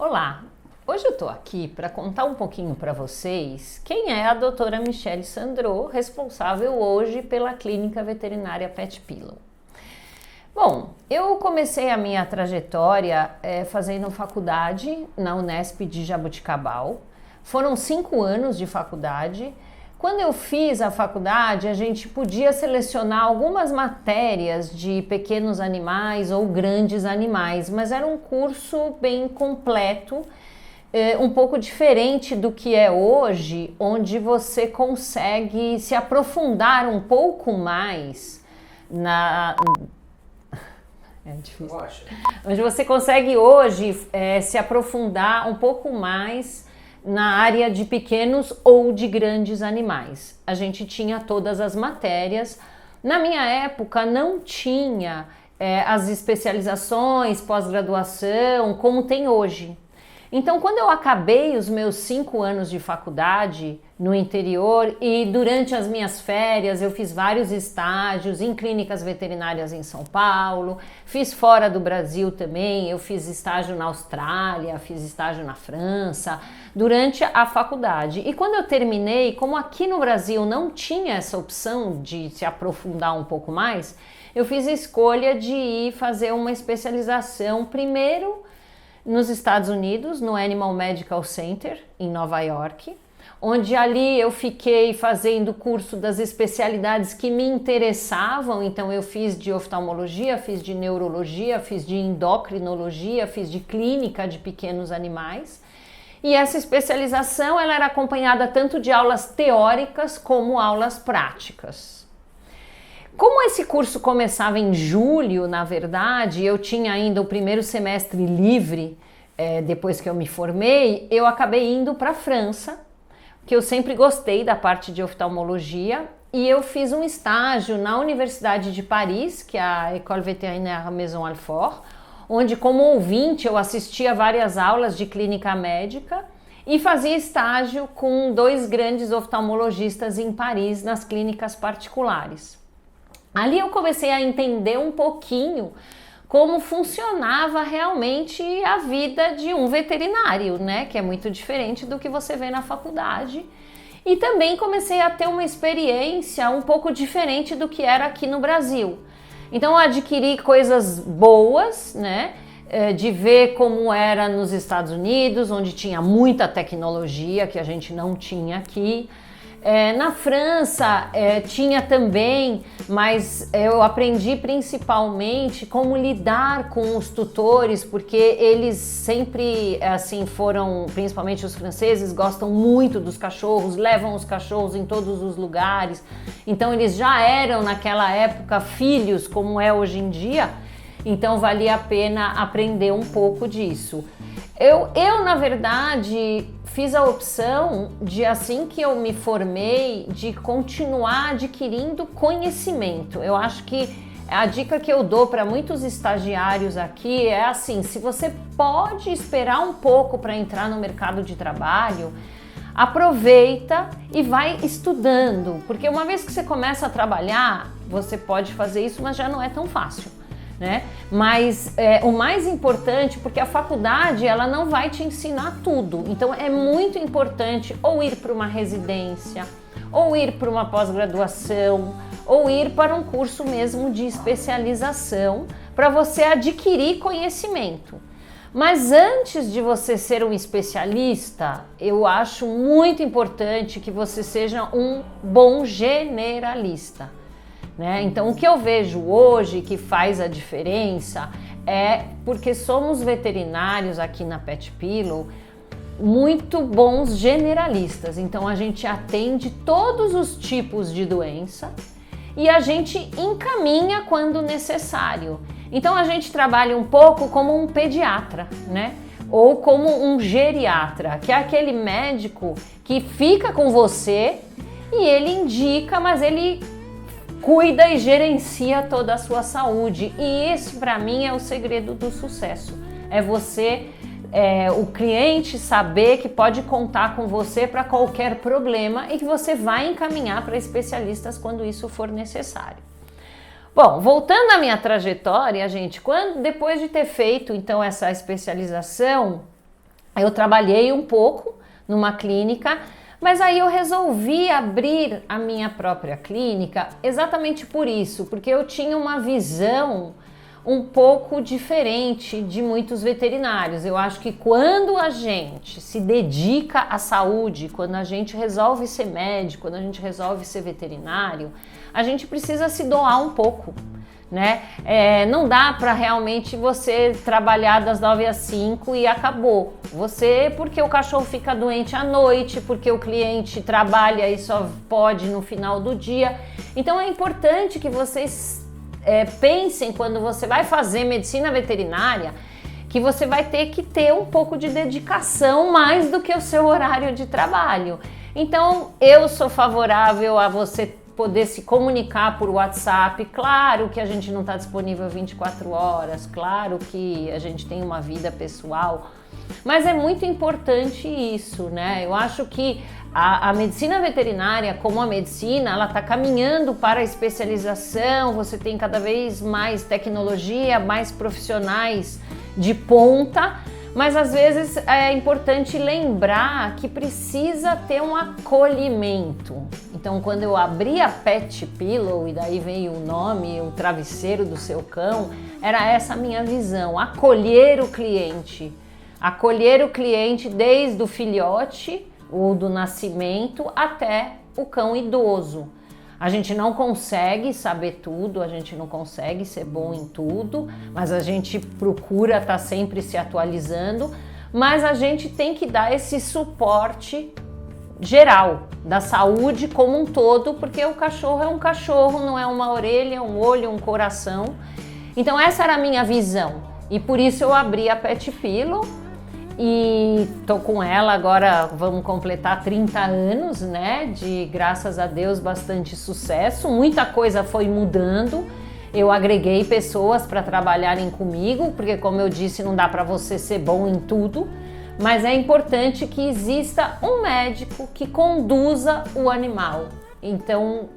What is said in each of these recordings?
Olá, hoje eu estou aqui para contar um pouquinho para vocês quem é a doutora Michele Sandro, responsável hoje pela Clínica Veterinária Pet Pillow. Bom, eu comecei a minha trajetória fazendo faculdade na Unesp de Jaboticabal. Foram 5 anos de faculdade. Quando eu fiz a faculdade, a gente podia selecionar algumas matérias de pequenos animais ou grandes animais, mas era um curso bem completo, um pouco diferente do que é hoje, onde você consegue se aprofundar um pouco mais na... É difícil. Onde você consegue hoje se aprofundar um pouco mais na área de pequenos ou de grandes animais. A gente tinha todas as matérias. Na minha época não tinha as especializações, pós-graduação, como tem hoje. Então, quando eu acabei os meus 5 anos de faculdade no interior e durante as minhas férias eu fiz vários estágios em clínicas veterinárias em São Paulo, fiz fora do Brasil também, eu fiz estágio na Austrália, fiz estágio na França, durante a faculdade. E quando eu terminei, como aqui no Brasil não tinha essa opção de se aprofundar um pouco mais, eu fiz a escolha de ir fazer uma especialização primeiro nos Estados Unidos, no Animal Medical Center, em Nova York, onde ali eu fiquei fazendo o curso das especialidades que me interessavam. Então eu fiz de oftalmologia, fiz de neurologia, fiz de endocrinologia, fiz de clínica de pequenos animais. E essa especialização ela era acompanhada tanto de aulas teóricas como aulas práticas. Como esse curso começava em julho, na verdade, eu tinha ainda o primeiro semestre livre, depois que eu me formei, eu acabei indo para a França, que eu sempre gostei da parte de oftalmologia, e eu fiz um estágio na Universidade de Paris, que é a École Vétérinaire Maison Alfort, onde como ouvinte eu assistia várias aulas de clínica médica e fazia estágio com 2 grandes oftalmologistas em Paris, nas clínicas particulares. Ali eu comecei a entender um pouquinho como funcionava realmente a vida de um veterinário, né? Que é muito diferente do que você vê na faculdade. E também comecei a ter uma experiência um pouco diferente do que era aqui no Brasil. Então eu adquiri coisas boas, né? De ver como era nos Estados Unidos, onde tinha muita tecnologia que a gente não tinha aqui. Na França tinha também, mas eu aprendi principalmente como lidar com os tutores, porque eles sempre assim foram, principalmente os franceses, gostam muito dos cachorros, levam os cachorros em todos os lugares, então eles já eram naquela época filhos como é hoje em dia, então valia a pena aprender um pouco disso. Eu na verdade fiz a opção de, assim que eu me formei, de continuar adquirindo conhecimento. Eu acho que a dica que eu dou para muitos estagiários aqui é assim: se você pode esperar um pouco para entrar no mercado de trabalho, aproveita e vai estudando, porque uma vez que você começa a trabalhar, você pode fazer isso, mas já não é tão fácil. Né? Mas o mais importante, porque a faculdade ela não vai te ensinar tudo, então é muito importante ou ir para uma residência, ou ir para uma pós-graduação, ou ir para um curso mesmo de especialização para você adquirir conhecimento. Mas antes de você ser um especialista, eu acho muito importante que você seja um bom generalista. Né? Então o que eu vejo hoje que faz a diferença é porque somos veterinários aqui na Pet Pillow muito bons generalistas, então a gente atende todos os tipos de doença e a gente encaminha quando necessário. Então a gente trabalha um pouco como um pediatra, né? Ou como um geriatra, que é aquele médico que fica com você e ele indica, mas ele cuida e gerencia toda a sua saúde. E esse, para mim, é o segredo do sucesso. É você, o cliente, saber que pode contar com você para qualquer problema e que você vai encaminhar para especialistas quando isso for necessário. Bom, voltando à minha trajetória, gente, depois de ter feito então essa especialização, Eu trabalhei um pouco numa clínica, mas aí eu resolvi abrir a minha própria clínica exatamente por isso, porque eu tinha uma visão um pouco diferente de muitos veterinários. Eu acho que quando a gente se dedica à saúde, quando a gente resolve ser médico, quando a gente resolve ser veterinário, a gente precisa se doar um pouco, né? Não dá para realmente você trabalhar das 9 às 5 e acabou. Porque o cachorro fica doente à noite, porque o cliente trabalha e só pode no final do dia. Então é importante que vocês pensem, quando você vai fazer medicina veterinária, que você vai ter que ter um pouco de dedicação mais do que o seu horário de trabalho. Então eu sou favorável a você poder se comunicar por WhatsApp. Claro que a gente não está disponível 24 horas, claro que a gente tem uma vida pessoal, mas é muito importante isso, né? Eu acho que a medicina veterinária, como a medicina, ela está caminhando para a especialização, você tem cada vez mais tecnologia, mais profissionais de ponta, mas às vezes é importante lembrar que precisa ter um acolhimento. Então, quando eu abri a Pet Pillow, e daí veio o nome, o travesseiro do seu cão, era essa a minha visão: acolher o cliente desde o filhote, ou do nascimento, até o cão idoso. A gente não consegue saber tudo, a gente não consegue ser bom em tudo, mas a gente procura estar sempre se atualizando, mas a gente tem que dar esse suporte geral da saúde como um todo, porque o cachorro é um cachorro, não é uma orelha, um olho, um coração. Então essa era a minha visão, e por isso eu abri a Pet Pillow. E tô com ela agora, vamos completar 30 anos, né? De, graças a Deus, bastante sucesso. Muita coisa foi mudando. Eu agreguei pessoas para trabalharem comigo, porque, como eu disse, não dá para você ser bom em tudo, mas é importante que exista um médico que conduza o animal. Então,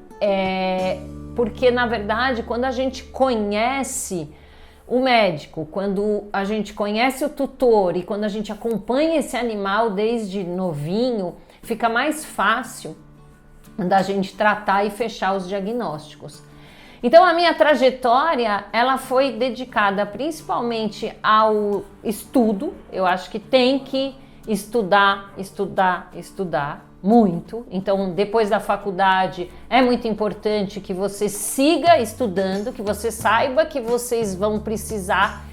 porque na verdade, quando a gente conhece o médico, quando a gente conhece o tutor e quando a gente acompanha esse animal desde novinho, fica mais fácil da gente tratar e fechar os diagnósticos. Então a minha trajetória, ela foi dedicada principalmente ao estudo. Eu acho que tem que estudar muito. Então, depois da faculdade, é muito importante que você siga estudando, que você saiba que vocês vão precisar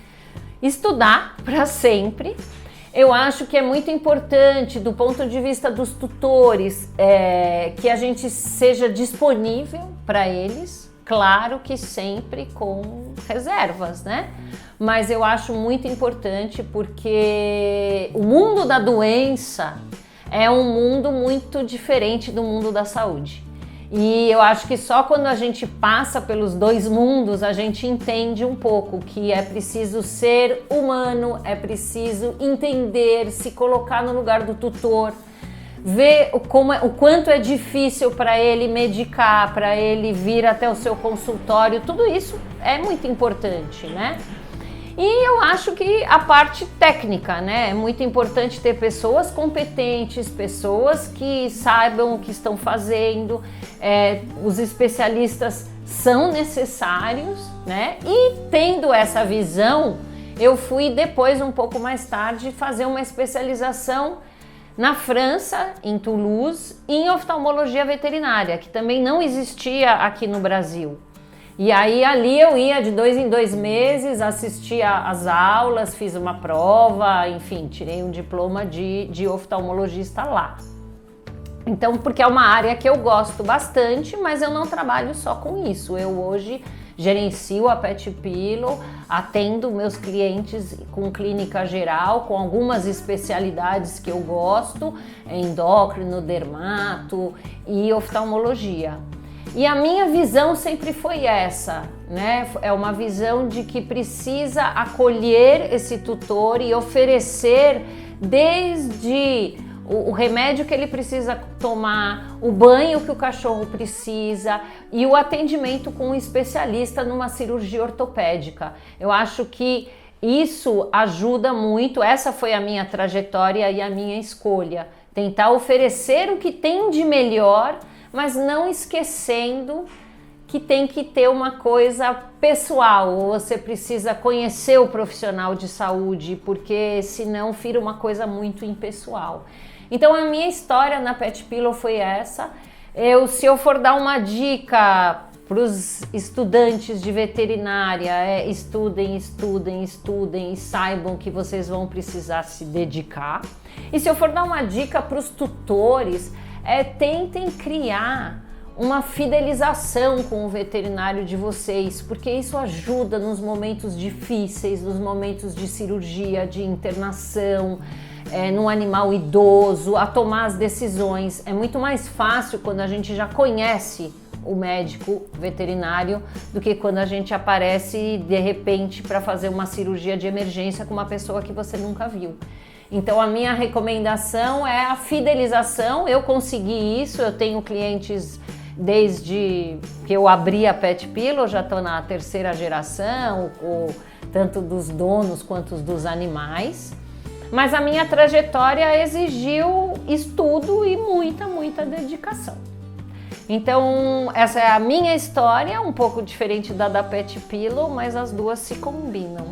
estudar para sempre. Eu acho que é muito importante, do ponto de vista dos tutores, que a gente seja disponível para eles. Claro que sempre com reservas, né? Mas eu acho muito importante, porque o mundo da doença é um mundo muito diferente do mundo da saúde. E eu acho que só quando a gente passa pelos dois mundos a gente entende um pouco que é preciso ser humano, é preciso entender, se colocar no lugar do tutor, ver o quanto é difícil para ele medicar, para ele vir até o seu consultório. Tudo isso é muito importante, né? E eu acho que a parte técnica, né? É muito importante ter pessoas competentes, pessoas que saibam o que estão fazendo. Os especialistas são necessários, né? E tendo essa visão, eu fui depois, um pouco mais tarde, fazer uma especialização na França, em Toulouse, em oftalmologia veterinária, que também não existia aqui no Brasil. E aí ali eu ia de 2 em 2 meses, assistia às aulas, fiz uma prova, enfim, tirei um diploma de oftalmologista lá. Então, porque é uma área que eu gosto bastante, mas eu não trabalho só com isso. Eu hoje gerencio a Pet Pillow, atendo meus clientes com clínica geral, com algumas especialidades que eu gosto, endócrino, dermato e oftalmologia. E a minha visão sempre foi essa, né? É uma visão de que precisa acolher esse tutor e oferecer desde o remédio que ele precisa tomar, o banho que o cachorro precisa e o atendimento com um especialista numa cirurgia ortopédica. Eu acho que isso ajuda muito, essa foi a minha trajetória e a minha escolha. Tentar oferecer o que tem de melhor, mas não esquecendo que tem que ter uma coisa pessoal, você precisa conhecer o profissional de saúde, porque senão vira uma coisa muito impessoal. Então a minha história na Pet Pillow foi essa. Se eu for dar uma dica para os estudantes de veterinária, estudem e saibam que vocês vão precisar se dedicar. E se eu for dar uma dica para os tutores, tentem criar uma fidelização com o veterinário de vocês, porque isso ajuda nos momentos difíceis, nos momentos de cirurgia, de internação, num animal idoso, a tomar as decisões. É muito mais fácil quando a gente já conhece o médico veterinário do que quando a gente aparece de repente para fazer uma cirurgia de emergência com uma pessoa que você nunca viu. Então a minha recomendação é a fidelização. Eu consegui isso, eu tenho clientes desde que eu abri a Pet Pillow, já estou na 3ª geração, tanto dos donos quanto dos animais. Mas a minha trajetória exigiu estudo e muita dedicação. Então, essa é a minha história, um pouco diferente da Pet Pillow, mas as duas se combinam.